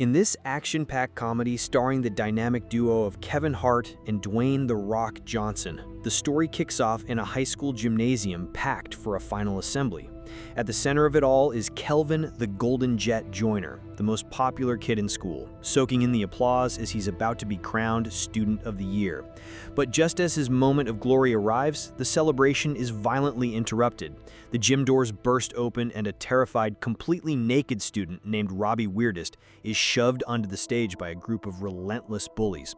In this action-packed comedy starring the dynamic duo of Kevin Hart and Dwayne "The Rock" Johnson, the story kicks off in a high school gymnasium packed for a final assembly. At the center of it all is Kelvin the Golden Jet Joyner, the most popular kid in school, soaking in the applause as he's about to be crowned Student of the Year. But just as his moment of glory arrives, the celebration is violently interrupted. The gym doors burst open and a terrified, completely naked student named Robbie Weirdest is shoved onto the stage by a group of relentless bullies.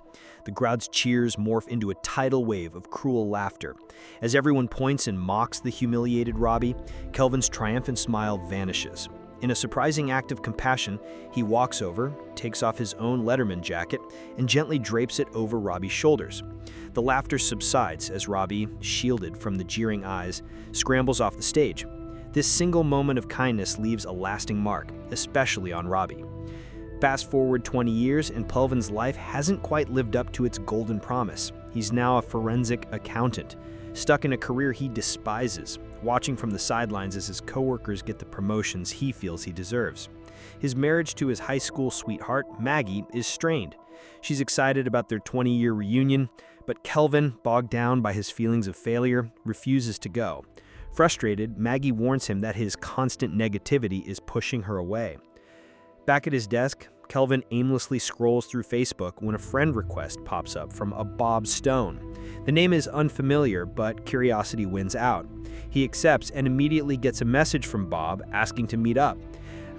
The crowd's cheers morph into a tidal wave of cruel laughter. As everyone points and mocks the humiliated Robbie, Kelvin's triumphant smile vanishes. In a surprising act of compassion, he walks over, takes off his own Letterman jacket, and gently drapes it over Robbie's shoulders. The laughter subsides as Robbie, shielded from the jeering eyes, scrambles off the stage. This single moment of kindness leaves a lasting mark, especially on Robbie. Fast forward 20 years, and Kelvin's life hasn't quite lived up to its golden promise. He's now a forensic accountant, stuck in a career he despises, watching from the sidelines as his coworkers get the promotions he feels he deserves. His marriage to his high school sweetheart, Maggie, is strained. She's excited about their 20-year reunion, but Kelvin, bogged down by his feelings of failure, refuses to go. Frustrated, Maggie warns him that his constant negativity is pushing her away. Back at his desk, Kelvin aimlessly scrolls through Facebook when a friend request pops up from a Bob Stone. The name is unfamiliar, but curiosity wins out. He accepts and immediately gets a message from Bob asking to meet up.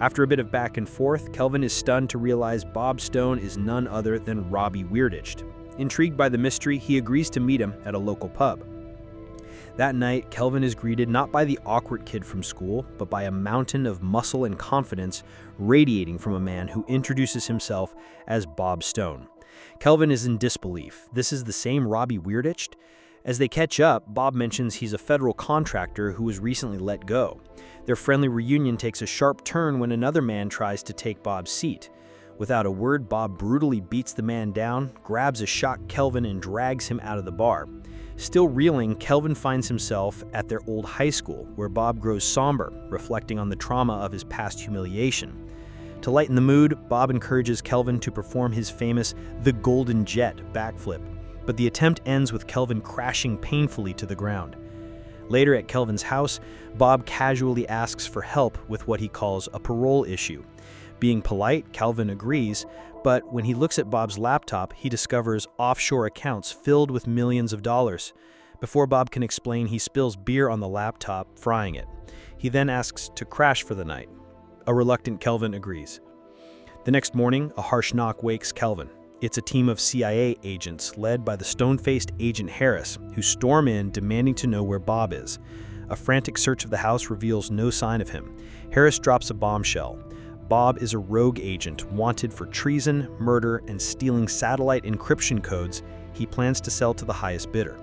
After a bit of back and forth, Kelvin is stunned to realize Bob Stone is none other than Robbie Weirdest. Intrigued by the mystery, he agrees to meet him at a local pub. That night, Kelvin is greeted not by the awkward kid from school, but by a mountain of muscle and confidence radiating from a man who introduces himself as Bob Stone. Kelvin is in disbelief. This is the same Robbie Weirdest? As they catch up, Bob mentions he's a federal contractor who was recently let go. Their friendly reunion takes a sharp turn when another man tries to take Bob's seat. Without a word, Bob brutally beats the man down, grabs a shocked Kelvin, and drags him out of the bar. Still reeling, Kelvin finds himself at their old high school, where Bob grows somber, reflecting on the trauma of his past humiliation. To lighten the mood, Bob encourages Kelvin to perform his famous "The Golden Jet" backflip, but the attempt ends with Kelvin crashing painfully to the ground. Later at Kelvin's house, Bob casually asks for help with what he calls a parole issue. Being polite, Kelvin agrees, but when he looks at Bob's laptop, he discovers offshore accounts filled with millions of dollars. Before Bob can explain, he spills beer on the laptop, frying it. He then asks to crash for the night. A reluctant Kelvin agrees. The next morning, a harsh knock wakes Kelvin. It's a team of CIA agents led by the stone-faced Agent Harris, who storm in demanding to know where Bob is. A frantic search of the house reveals no sign of him. Harris drops a bombshell. Bob is a rogue agent wanted for treason, murder, and stealing satellite encryption codes he plans to sell to the highest bidder.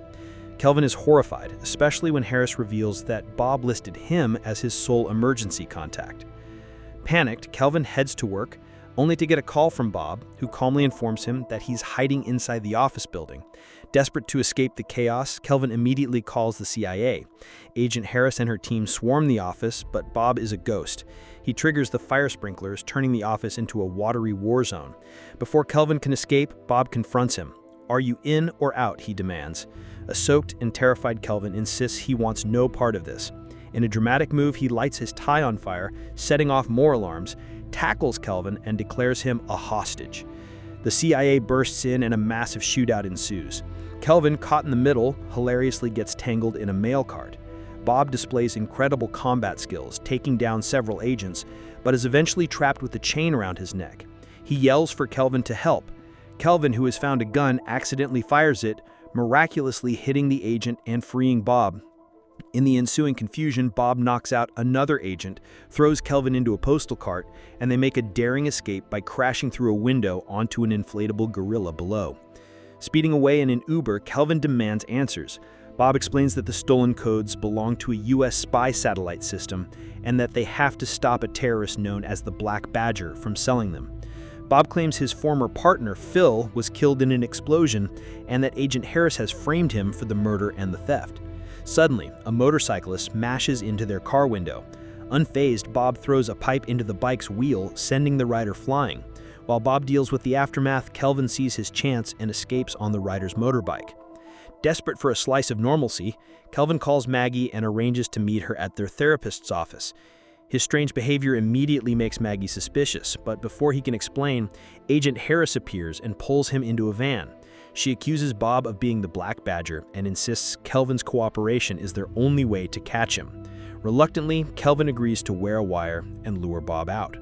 Kelvin is horrified, especially when Harris reveals that Bob listed him as his sole emergency contact. Panicked, Kelvin heads to work, only to get a call from Bob, who calmly informs him that he's hiding inside the office building. Desperate to escape the chaos, Kelvin immediately calls the CIA. Agent Harris and her team swarm the office, but Bob is a ghost. He triggers the fire sprinklers, turning the office into a watery war zone. Before Kelvin can escape, Bob confronts him. "Are you in or out?" he demands. A soaked and terrified Kelvin insists he wants no part of this. In a dramatic move, he lights his tie on fire, setting off more alarms, tackles Kelvin, and declares him a hostage. The CIA bursts in and a massive shootout ensues. Kelvin, caught in the middle, hilariously gets tangled in a mail cart. Bob displays incredible combat skills, taking down several agents, but is eventually trapped with a chain around his neck. He yells for Kelvin to help. Kelvin, who has found a gun, accidentally fires it, miraculously hitting the agent and freeing Bob. In the ensuing confusion, Bob knocks out another agent, throws Kelvin into a postal cart, and they make a daring escape by crashing through a window onto an inflatable gorilla below. Speeding away in an Uber, Kelvin demands answers. Bob explains that the stolen codes belong to a U.S. spy satellite system and that they have to stop a terrorist known as the Black Badger from selling them. Bob claims his former partner, Phil, was killed in an explosion and that Agent Harris has framed him for the murder and the theft. Suddenly, a motorcyclist smashes into their car window. Unfazed, Bob throws a pipe into the bike's wheel, sending the rider flying. While Bob deals with the aftermath, Kelvin sees his chance and escapes on the rider's motorbike. Desperate for a slice of normalcy, Kelvin calls Maggie and arranges to meet her at their therapist's office. His strange behavior immediately makes Maggie suspicious, but before he can explain, Agent Harris appears and pulls him into a van. She accuses Bob of being the Black Badger and insists Kelvin's cooperation is their only way to catch him. Reluctantly, Kelvin agrees to wear a wire and lure Bob out.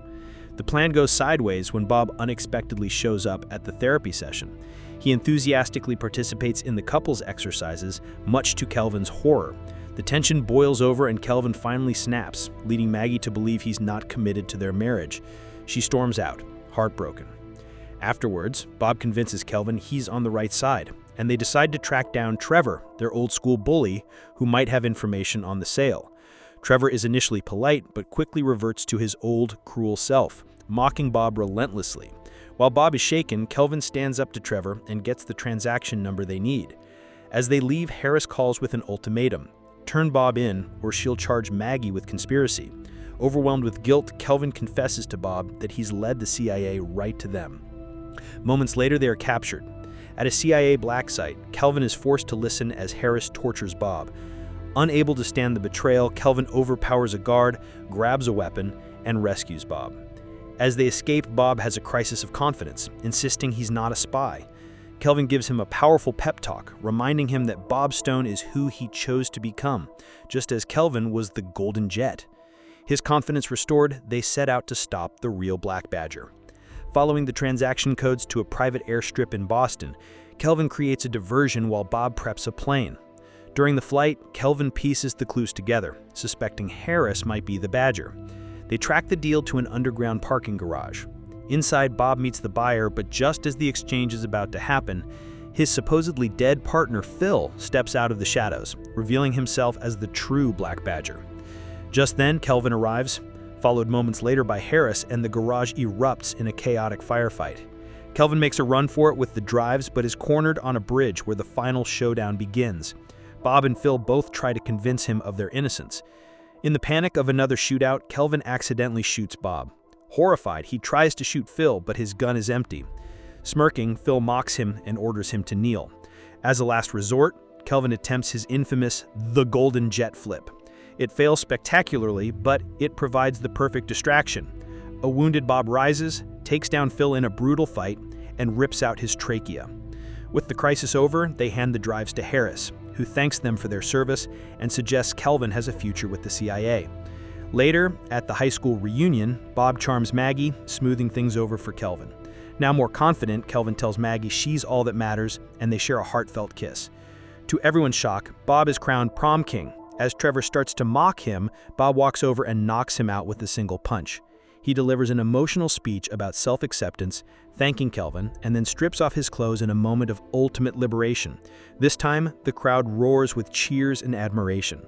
The plan goes sideways when Bob unexpectedly shows up at the therapy session. He enthusiastically participates in the couple's exercises, much to Kelvin's horror. The tension boils over and Kelvin finally snaps, leading Maggie to believe he's not committed to their marriage. She storms out, heartbroken. Afterwards, Bob convinces Kelvin he's on the right side, and they decide to track down Trevor, their old-school bully, who might have information on the sale. Trevor is initially polite, but quickly reverts to his old, cruel self, mocking Bob relentlessly. While Bob is shaken, Kelvin stands up to Trevor and gets the transaction number they need. As they leave, Harris calls with an ultimatum. Turn Bob in, or she'll charge Maggie with conspiracy. Overwhelmed with guilt, Kelvin confesses to Bob that he's led the CIA right to them. Moments later, they are captured. At a CIA black site, Kelvin is forced to listen as Harris tortures Bob. Unable to stand the betrayal, Kelvin overpowers a guard, grabs a weapon, and rescues Bob. As they escape, Bob has a crisis of confidence, insisting he's not a spy. Kelvin gives him a powerful pep talk, reminding him that Bob Stone is who he chose to become, just as Kelvin was the Golden Jet. His confidence restored, they set out to stop the real Black Badger. Following the transaction codes to a private airstrip in Boston, Kelvin creates a diversion while Bob preps a plane. During the flight, Kelvin pieces the clues together, suspecting Harris might be the Badger. They track the deal to an underground parking garage. Inside, Bob meets the buyer, but just as the exchange is about to happen, his supposedly dead partner, Phil, steps out of the shadows, revealing himself as the true Black Badger. Just then, Kelvin arrives, followed moments later by Harris, and the garage erupts in a chaotic firefight. Kelvin makes a run for it with the drives, but is cornered on a bridge where the final showdown begins. Bob and Phil both try to convince him of their innocence. In the panic of another shootout, Kelvin accidentally shoots Bob. Horrified, he tries to shoot Phil, but his gun is empty. Smirking, Phil mocks him and orders him to kneel. As a last resort, Kelvin attempts his infamous "the Golden Jet" flip. It fails spectacularly, but it provides the perfect distraction. A wounded Bob rises, takes down Phil in a brutal fight, and rips out his trachea. With the crisis over, they hand the drives to Harris, who thanks them for their service and suggests Kelvin has a future with the CIA. Later, at the high school reunion, Bob charms Maggie, smoothing things over for Kelvin. Now more confident, Kelvin tells Maggie she's all that matters, and they share a heartfelt kiss. To everyone's shock, Bob is crowned prom king. As Trevor starts to mock him, Bob walks over and knocks him out with a single punch. He delivers an emotional speech about self-acceptance, thanking Kelvin, and then strips off his clothes in a moment of ultimate liberation. This time, the crowd roars with cheers and admiration.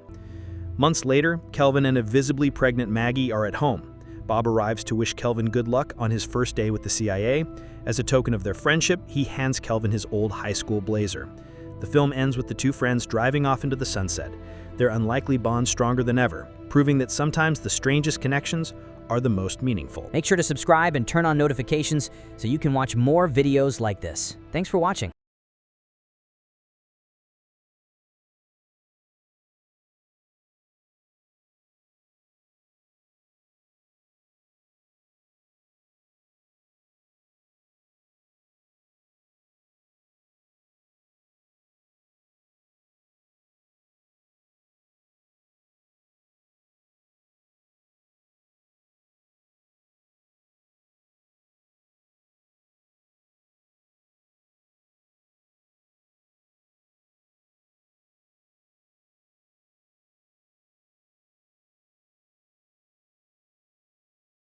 Months later, Kelvin and a visibly pregnant Maggie are at home. Bob arrives to wish Kelvin good luck on his first day with the CIA. As a token of their friendship, he hands Kelvin his old high school blazer. The film ends with the two friends driving off into the sunset, their unlikely bond stronger than ever, proving that sometimes the strangest connections are the most meaningful. Make sure to subscribe and turn on notifications so you can watch more videos like this. Thanks for watching.